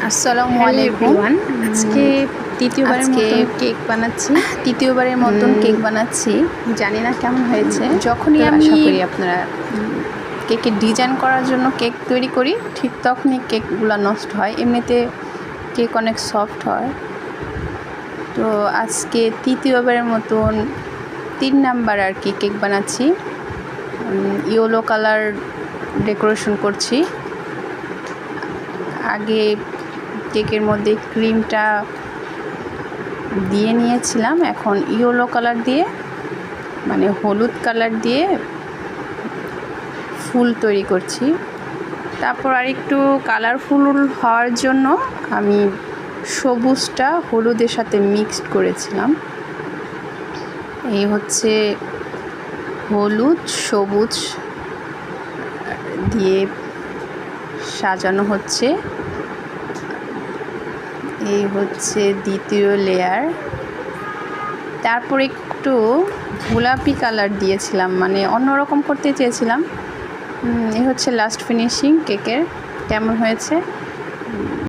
আসসালামু হ্যালো আলাইকুম। এভরিওয়ান, আজকে তৃতীয়বারের মতন কেক বানাচ্ছি। জানি না কেমন হয়েছে। যখনই তো আমি আশা করি আপনারা কেকের ডিজাইন করার জন্য কেক তৈরি করি, ঠিক তখনই কেকগুলো নষ্ট হয়। এমনিতে কেক অনেক সফট হয়। তো আজকে তৃতীয়বারের মতন 3 নাম্বার আর কি কেক বানাচ্ছি। ইয়েলো কালার ডেকোরেশন করছি। আগে কেকের মধ্যে ক্রিমটা দিয়ে নিয়েছিলাম, এখন ইয়েলো কালার দিয়ে মানে হলুদ কালার দিয়ে ফুল তৈরি করছি। তারপর আর একটু কালারফুল হওয়ার জন্য আমি সবুজটা হলুদের সাথে মিক্সড করেছিলাম। এই হচ্ছে হলুদ সবুজ দিয়ে সাজানো হচ্ছে। এই হচ্ছে দ্বিতীয় লেয়ার। তারপর একটু গোলাপি কালার দিয়েছিলাম, মানে অন্যরকম করতে চেয়েছিলাম। এই হচ্ছে লাস্ট ফিনিশিং কেকের। কেমন হয়েছে